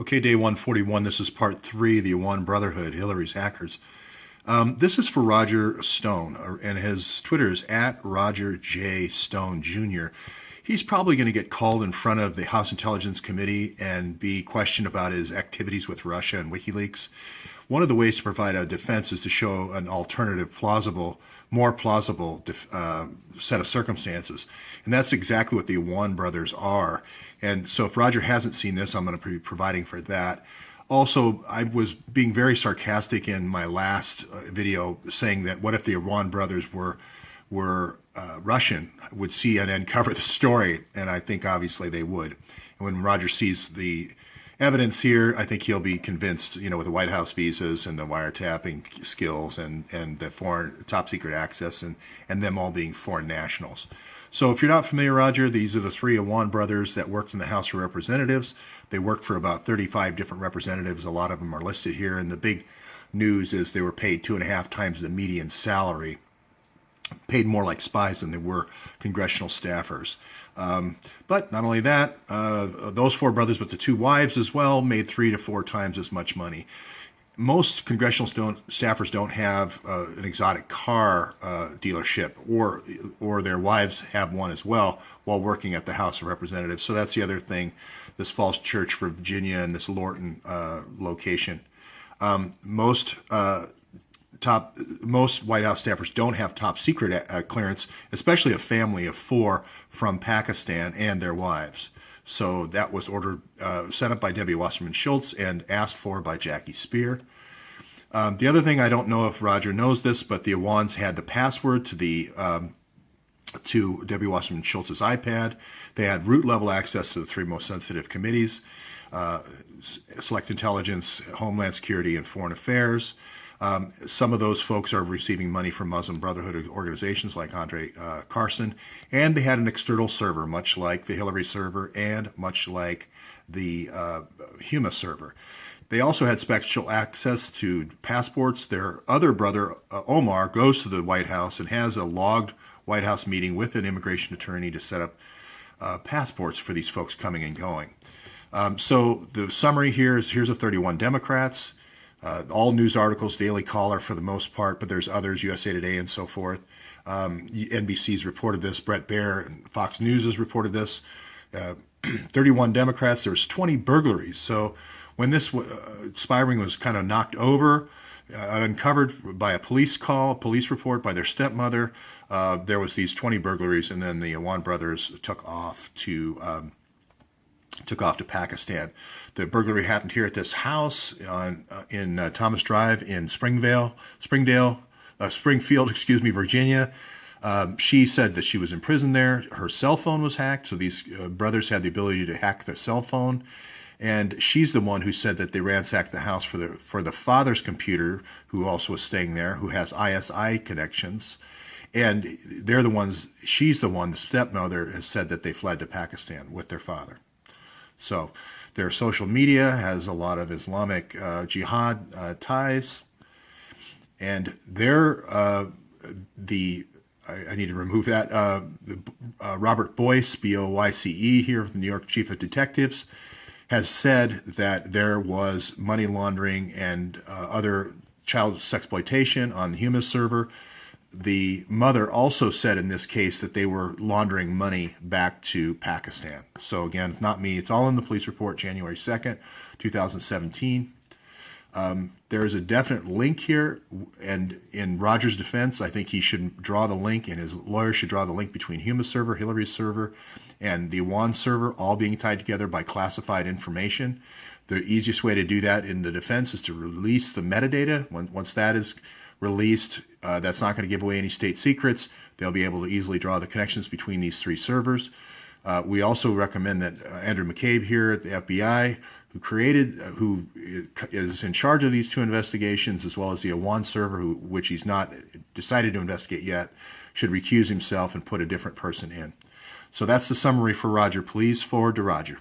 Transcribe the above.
Okay, day 141. This is part 3, the Awan Brotherhood, Hillary's hackers. This is for Roger Stone, and his Twitter is at Roger J. Stone Jr. He's probably going to get called in front of the House Intelligence Committee and be questioned about his activities with Russia and WikiLeaks. One of the ways to provide a defense is to show an alternative, more plausible set of circumstances. And that's exactly what the Awan brothers are. And so if Roger hasn't seen this, I'm going to be providing for that. Also, I was being very sarcastic in my last video saying that what if the Awan brothers were Russian, would see and uncover the story, and I think obviously they would. And when Roger sees the evidence here, I think he'll be convinced, with the White House visas and the wiretapping skills and the foreign top secret access and them all being foreign nationals. So if you're not familiar, Roger, these are the 3 Awan brothers that worked in the House of Representatives. They worked for about 35 different representatives. A lot of them are listed here. And the big news is they were paid 2.5 times the median salary, paid more like spies than they were congressional staffers. But not only that, those 4 brothers with the 2 wives as well made 3 to 4 times as much money. Most congressional staffers don't have an exotic car dealership, or their wives have one as well while working at the House of Representatives. So that's the other thing, this false church for Virginia and this Lorton location. Most White House staffers don't have top secret clearance, especially a family of 4 from Pakistan and their wives. So that was set up by Debbie Wasserman Schultz and asked for by Jackie Spear. The other thing, I don't know if Roger knows this, but the Awans had the password to Debbie Wasserman Schultz's iPad. They had root level access to the 3 most sensitive committees: Select Intelligence, Homeland Security, and Foreign Affairs. Some of those folks are receiving money from Muslim Brotherhood organizations like Andre Carson, and they had an external server, much like the Hillary server and much like the Huma server. They also had special access to passports. Their other brother, Omar, goes to the White House and has a logged White House meeting with an immigration attorney to set up passports for these folks coming and going. So the summary here is, here's the 31 Democrats. All news articles, Daily Caller for the most part, but there's others, USA Today and so forth. NBC's reported this, Brett Baer and Fox News has reported this. 31 Democrats, there was 20 burglaries. So when this spy ring was kind of knocked over, uncovered by a police report by their stepmother, there was these 20 burglaries, and then the Awan brothers took off to Pakistan. The burglary happened here at this house in Thomas Drive in Springfield, Virginia. She said that she was in prison there. Her cell phone was hacked, so these brothers had the ability to hack their cell phone. And she's the one who said that they ransacked the house for the father's computer, who also was staying there, who has ISI connections. And they're the ones, she's the one, the stepmother has said that they fled to Pakistan with their father. So their social media has a lot of Islamic jihad ties. And I need to remove that. Robert Boyce, B-O-Y-C-E, here with the New York Chief of Detectives, has said that there was money laundering and other child sexploitation on the Huma server. The mother also said in this case that they were laundering money back to Pakistan. So again, it's not me. It's all in the police report, January 2nd, 2017. There is a definite link here, and in Roger's defense, I think he should draw the link, and his lawyer should draw the link between Huma's server, Hillary's server, and the Awan server, all being tied together by classified information. The easiest way to do that in the defense is to release the metadata. Once that is released, that's not going to give away any state secrets. They'll be able to easily draw the connections between these 3 servers. We also recommend that Andrew McCabe here at the FBI, who is in charge of these 2 investigations, as well as the Awan server, which he's not decided to investigate yet, should recuse himself and put a different person in. So that's the summary for Roger. Please forward to Roger.